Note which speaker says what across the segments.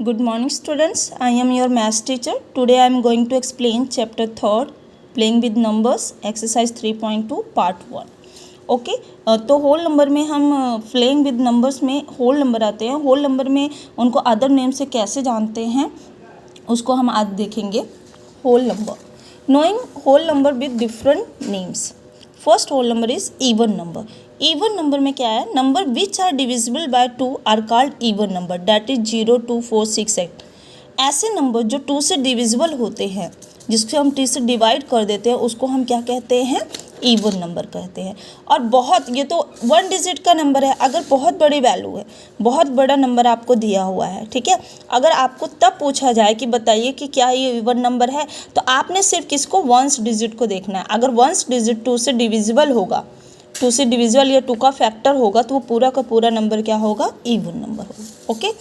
Speaker 1: Good morning students, I am your maths teacher. Today I am going to explain chapter 3rd playing with numbers exercise 3.2 part 1. Okay तो whole number में हम playing with numbers में whole number आते हैं. Whole number में उनको other name से कैसे जानते हैं उसको हम आज देखेंगे. Whole number, knowing whole number with different names. First whole number is even number. Even number में क्या है? Number which are divisible by 2 are called even number. That is 0, 2, 4, 6, 8. ऐसे नंबर जो 2 से डिविजिबल होते हैं, जिससे हम 2 से डिवाइड कर देते हैं, उसको हम क्या कहते हैं? इवन नंबर कहते हैं. और बहुत, ये तो 1 डिजिट का नंबर है. अगर बहुत बड़ी वैल्यू है, बहुत बड़ा नंबर आपको दिया हुआ है, ठीक है, अगर आपको तब पूछा जाए कि बताइए कि क्या ये इवन नंबर है, तो आपने सिर्फ किसको? 1 डिजिट को देखना है. अगर 1 डिजिट 2 से डिविजिबल होगा, 2 से डिविजिबल या 2 का फैक्टर होगा, तो वो पूरा का पूरा नंबर क्या होगा? इवन नंबर होगा. Okay.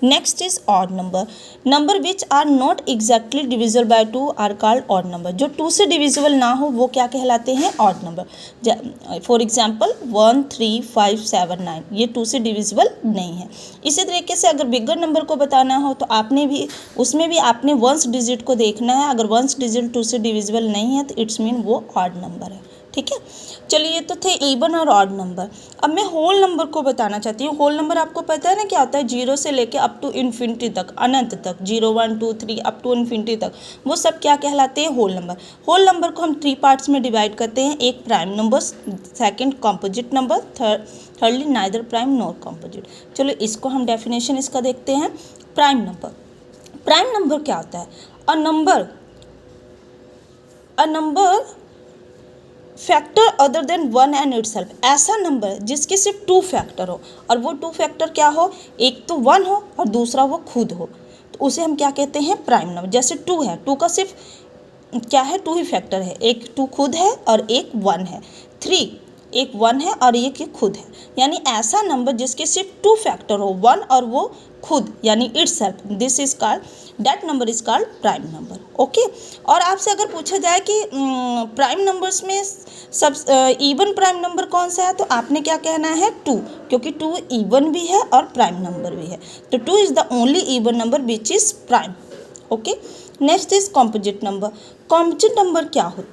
Speaker 1: Next is odd number. Number which are not exactly divisible by 2 are called odd number. जो 2 से डिविजिबल ना हो वो क्या कहलाते हैं? Odd number. फॉर एग्जाम्पल 1, 3, 5, 7, 9 ये 2 से डिविजिबल नहीं है. इसी तरीके से अगर बिगर नंबर को बताना हो तो आपने भी उसमें भी आपने 1 डिजिट को देखना है. अगर 1 डिजिट 2 से डिविजिबल नहीं है तो इट्स मीन वो ऑड नंबर है. ठीक है. चलिए, ये तो थे इवन और ऑड नंबर. अब मैं होल नंबर को बताना चाहती हूँ. होल नंबर आपको पता है ना क्या होता है? 0 से लेके अप टू इन्फिनिटी तक, अनंत तक, 0, 1, 2, 3 अप टू इन्फिनिटी तक, वो सब क्या कहलाते हैं? Whole number. होल नंबर को हम 3 पार्ट्स में डिवाइड करते हैं. एक prime number, second composite number, thirdly neither prime nor composite. चलो इसको हम डेफिनेशन इसका देखते हैं. Prime number. प्राइम नंबर क्या होता है? A number factor other than 1 and itself. ऐसा नंबर जिसके सिर्फ 2 फैक्टर हो, और वो 2 फैक्टर क्या हो? एक तो 1 हो और दूसरा वो खुद हो, तो उसे हम क्या कहते हैं? Prime number. जैसे 2 है, 2 का सिर्फ क्या है? 2 ही फैक्टर है. एक 2 खुद है और एक 1 है. 3 एक 1 है और एक ये खुद है. यानी ऐसा नंबर जिसके सिर्फ 2 फैक्टर हो, 1 और वो खुद, यानी itself, this is called, that number is called prime number. Okay. और आपसे अगर पूछा जाए कि प्राइम नंबर्स में सब इवन प्राइम नंबर कौन सा है, तो आपने क्या कहना है? 2, क्योंकि 2 इवन भी है और प्राइम नंबर भी है. तो 2 is the only even number which is prime. Okay. Next is composite number. Composite number क्या होते हैं?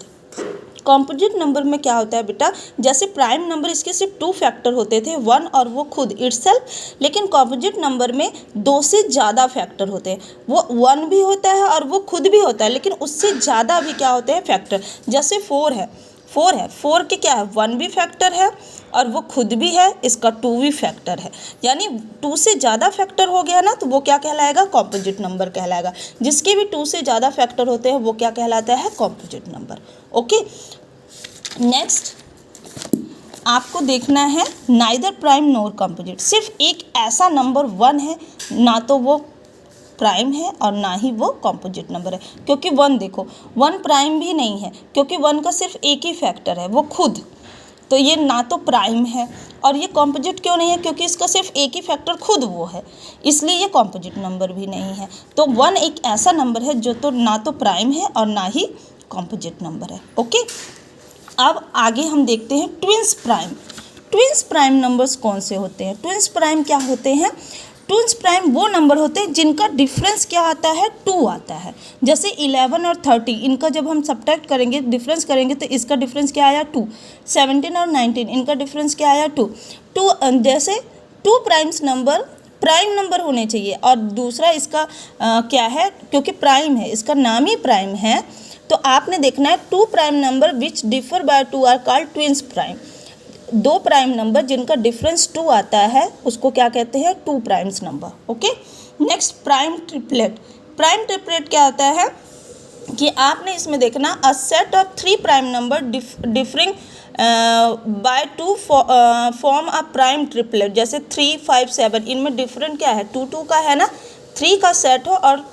Speaker 1: कॉम्पोजिट नंबर में क्या होता है बेटा? जैसे प्राइम नंबर इसके सिर्फ 2 फैक्टर होते थे, 1 और वो खुद इटसेल्फ, लेकिन कॉम्पोजिट नंबर में 2 से ज़्यादा फैक्टर होते हैं. वो 1 भी होता है और वो खुद भी होता है, लेकिन उससे ज़्यादा भी क्या होते हैं? फैक्टर. जैसे 4 है, 4 के क्या है? 1 भी फैक्टर है और वो खुद भी है, इसका 2 भी फैक्टर है. यानी 2 से ज़्यादा फैक्टर हो गया ना, तो वो क्या कहलाएगा? कॉम्पोजिट नंबर कहलाएगा. जिसके भी 2 से ज़्यादा फैक्टर होते हैं वो क्या कहलाता है? Composite number. ओके. नेक्स्ट आपको देखना है नाइदर प्राइम नॉर कॉम्पोजिट. सिर्फ एक ऐसा नंबर 1 है, ना तो वो प्राइम है और ना ही वो कॉम्पोजिट नंबर है. क्योंकि 1 देखो, 1 प्राइम भी नहीं है, क्योंकि 1 का सिर्फ एक ही फैक्टर है, वो खुद, तो ये ना तो प्राइम है. और ये कॉम्पोजिट क्यों नहीं है? क्योंकि इसका सिर्फ एक ही फैक्टर खुद वो है, इसलिए ये कॉम्पोजिट नंबर भी नहीं है. तो 1 एक ऐसा नंबर है जो तो ना तो प्राइम है और ना ही कॉम्पोजिट नंबर है. ओके. अब आगे हम देखते हैं twins prime. Twins prime numbers कौन से होते हैं? ट्विंस प्राइम क्या होते हैं? ट्विंस प्राइम वो नंबर होते हैं जिनका डिफरेंस क्या आता है? 2 आता है. जैसे 11 और 30, इनका जब हम सब्ट्रैक्ट करेंगे, डिफरेंस करेंगे, तो इसका डिफरेंस क्या आया? 2. 17 और 19, इनका डिफरेंस क्या आया? 2. जैसे 2 प्राइम नंबर होने चाहिए. और दूसरा इसका क्या है? क्योंकि प्राइम है, इसका नाम ही प्राइम है, तो आपने देखना है 2 prime number which differ by 2 are called twins prime. 2 prime number जिनका डिफरेंस 2 आता है उसको क्या कहते हैं? 2 primes number. Okay. Next prime triplet. Prime triplet क्या होता है कि आपने इसमें देखना a set of 3 prime number differing by 2 form a prime triplet. जैसे 3, 5, 7, इनमें डिफरेंट क्या है? 2, 2 का है ना. 3 का सेट हो और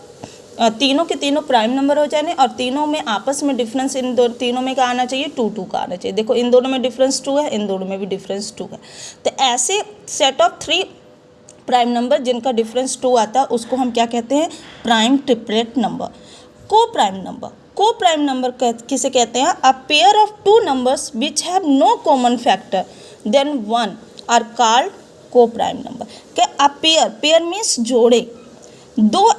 Speaker 1: तीनों के तीनों प्राइम नंबर हो जाने, और तीनों में आपस में डिफरेंस इन तीनों में क्या आना चाहिए? 2, 2 का आना चाहिए. देखो, इन दोनों में डिफरेंस 2 है, इन दोनों में भी डिफरेंस 2 है. तो ऐसे सेट ऑफ 3 प्राइम नंबर जिनका डिफरेंस 2 आता है उसको हम क्या कहते हैं? Prime triplet number. Coprime number. Coprime number किसे कहते हैं? A pair of 2 numbers which have no common factor then 1 are called coprime number. क्या? अ पेयर मीन्स जोड़े. दो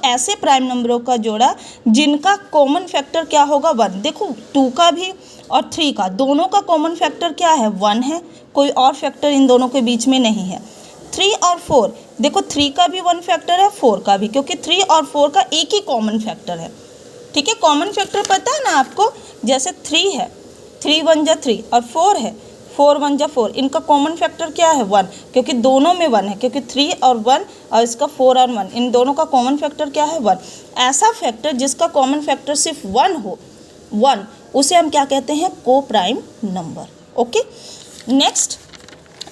Speaker 1: ऐसे प्राइम नंबरों का जोड़ा जिनका कॉमन फैक्टर क्या होगा 1। देखो 2 का भी और 3 का, दोनों का कॉमन फैक्टर क्या है 1 है, कोई और फैक्टर इन दोनों के बीच में नहीं है। 3 और 4, देखो 3 का भी 1 फैक्टर है, 4 का भी, क्योंकि 3 और 4 का एक ही कॉमन फैक्टर है। ठीक है, कॉमन फैक्टर पता है ना आपको, जैसे 3 है, 3 1 जा 3, और 4 है, 4 1 जा 4, इनका कॉमन फैक्टर क्या है 1, क्योंकि दोनों में 1 है, क्योंकि 3 और 1 और इसका 4 और 1, इन दोनों का कॉमन फैक्टर क्या है 1। ऐसा फैक्टर जिसका कॉमन फैक्टर सिर्फ 1 हो, 1, उसे हम क्या कहते हैं, को प्राइम नंबर। ओके, नेक्स्ट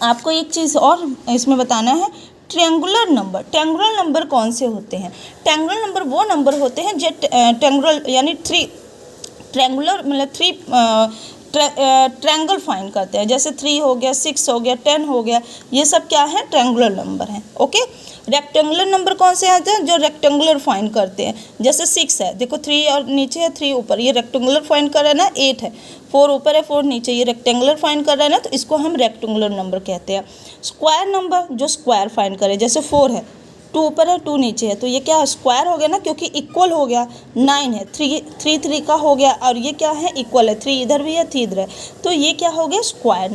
Speaker 1: आपको एक चीज़ और इसमें बताना है, ट्रायंगुलर नंबर। ट्रायंगुलर नंबर कौन से होते हैं? ट्रायंगुलर नंबर वो नंबर होते हैं जो ट्रायंगुलर यानी ट्रायंगुलर मतलब 3 ट्रायंगल फाइंड करते हैं, जैसे 3 हो गया, 6 हो गया, 10 हो गया, ये सब क्या है, ट्रायंगुलर नंबर हैं। ओके, रेक्टेंगुलर नंबर कौन से आते हैं, जो रेक्टेंगुलर फाइंड करते हैं, जैसे 6 है, देखो 3 और नीचे है, 3 ऊपर, ये रेक्टेंगुलर फाइंड कर रहा है ना, 8 है, 4 ऊपर है, 4 नीचे, ये रेक्टेंगुलर फाइंड कर रहा है ना, तो इसको हम रेक्टेंगुलर नंबर कहते हैं। स्क्वायर नंबर जो स्क्वायर फाइंड करे, जैसे 4 है, 2 ऊपर है, 2 नीचे है, तो ये क्या स्क्वायर हो गया ना, क्योंकि इक्वल हो गया। 9 है, 3 3 का हो गया, और ये क्या है, इक्वल है, 3 इधर भी है, 3 इधर है, तो ये क्या हो गया, स्क्वायर